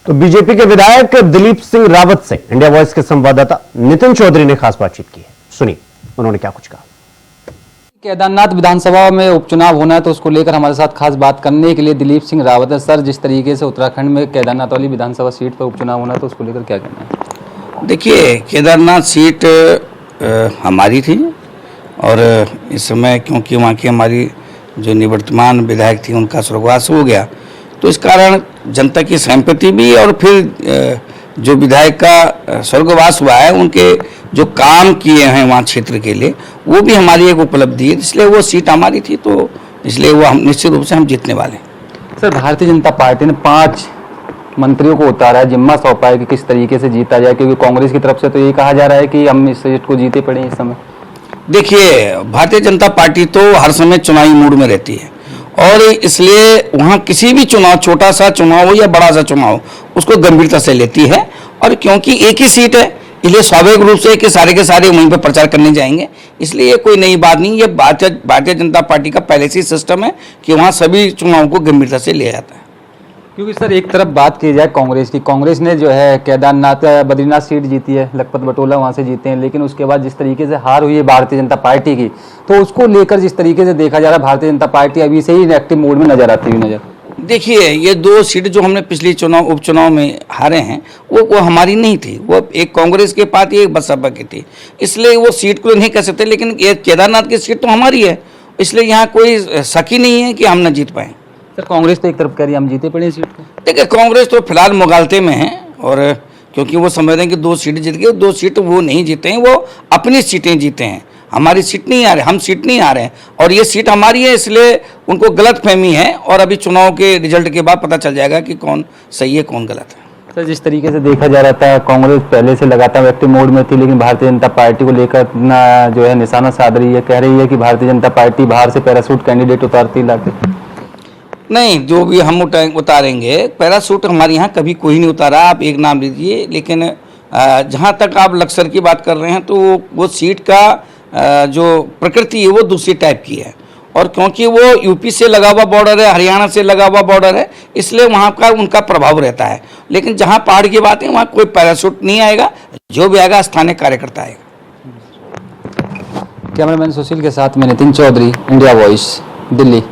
तो बीजेपी के विधायक दिलीप सिंह रावत से इंडिया वॉइस के संवाददाता नितिन चौधरी ने खास बातचीत की है। सुनिए उन्होंने क्या कुछ कहा। केदारनाथ विधानसभा में उपचुनाव होना है तो उसको लेकर हमारे साथ खास बात करने के लिए दिलीप सिंह रावत है। सर, जिस तरीके से उत्तराखंड में केदारनाथ वाली विधानसभा सीट पर उपचुनाव होना है तो उसको लेकर क्या कहना है? देखिए, केदारनाथ सीट हमारी थी और इस समय क्योंकि वहाँ की हमारी जो निवर्तमान विधायक थी उनका स्वर्गवास हो गया, तो इस कारण जनता की सहमति भी और फिर जो विधायक का स्वर्गवास हुआ है उनके जो काम किए हैं वहाँ क्षेत्र के लिए वो भी हमारी एक उपलब्धि है, इसलिए वो सीट हमारी थी, तो इसलिए वो हम निश्चित रूप से हम जीतने वाले हैं। सर, भारतीय जनता पार्टी ने 5 मंत्रियों को उतारा है, जिम्मा सौंपा है कि किस तरीके से जीता जाए, क्योंकि कांग्रेस की तरफ से तो ये कहा जा रहा है कि हम इस सीट को जीते पड़े इस समय। देखिए, भारतीय जनता पार्टी तो हर समय चुनावी मूड में रहती है और इसलिए वहाँ किसी भी चुनाव, छोटा सा चुनाव हो या बड़ा सा चुनाव, उसको गंभीरता से लेती है। और क्योंकि एक ही सीट है इसलिए स्वाभाविक रूप से कि सारे के सारे वहीं पर प्रचार करने जाएंगे, इसलिए ये कोई नई बात नहीं। ये भारतीय जनता पार्टी का पहले से सिस्टम है कि वहाँ सभी चुनावों को गंभीरता से लिया जाता है। क्योंकि सर, एक तरफ बात की जाए कांग्रेस की, कांग्रेस ने जो है केदारनाथ बद्रीनाथ सीट जीती है, लखपत बटोला वहाँ से जीते हैं, लेकिन उसके बाद जिस तरीके से हार हुई है भारतीय जनता पार्टी की, तो उसको लेकर जिस तरीके से देखा जा रहा है भारतीय जनता पार्टी अभी से ही एक्टिव मोड में नजर आती हुई नजर। देखिए, ये 2 सीट जो हमने पिछली उपचुनाव में हारे हैं वो हमारी नहीं थी, वो एक कांग्रेस के पास एक बसपा की थी, इसलिए वो सीट को नहीं कह सकते। लेकिन ये केदारनाथ की सीट तो हमारी है, इसलिए यहाँ कोई शक ही नहीं है कि हम न जीत पाए। सर, कांग्रेस तो एक तरफ कह रही है हम जीते पड़े सीट को। देखिए, कांग्रेस तो फिलहाल मुगालते में है और क्योंकि वो समझ रहे हैं कि 2 सीट जीत गए, 2 सीट वो नहीं जीते हैं, वो अपनी सीटें जीते हैं, हमारी सीट नहीं आ रही, हम सीट नहीं आ रहे हैं और ये सीट हमारी है, इसलिए उनको गलतफहमी है और अभी चुनाव के रिजल्ट के बाद पता चल जाएगा कि कौन सही है कौन गलत है। सर, जिस तरीके से देखा जा रहा था कांग्रेस पहले से लगातार एक्टिव मोड में थी, लेकिन भारतीय जनता पार्टी को लेकर अपना जो है निशाना साध रही है, कह रही है कि भारतीय जनता पार्टी बाहर से पैरासूट कैंडिडेट उतारती लाके। नहीं, जो भी हम उतारेंगे, पैरासूट हमारे यहाँ कभी कोई नहीं उतारा, आप एक नाम लीजिए। लेकिन जहाँ तक आप लक्सर की बात कर रहे हैं तो वो सीट का जो प्रकृति है वो दूसरी टाइप की है और क्योंकि वो यूपी से लगा हुआ बॉर्डर है, हरियाणा से लगा हुआ बॉर्डर है, इसलिए वहाँ का उनका प्रभाव रहता है। लेकिन जहाँ पहाड़ की बात है वहाँ कोई पैरासूट नहीं आएगा, जो भी आएगा स्थानीय कार्यकर्ता आएगा। कैमरामैन सुशील के साथ में नितिन चौधरी, इंडिया वॉइस, दिल्ली।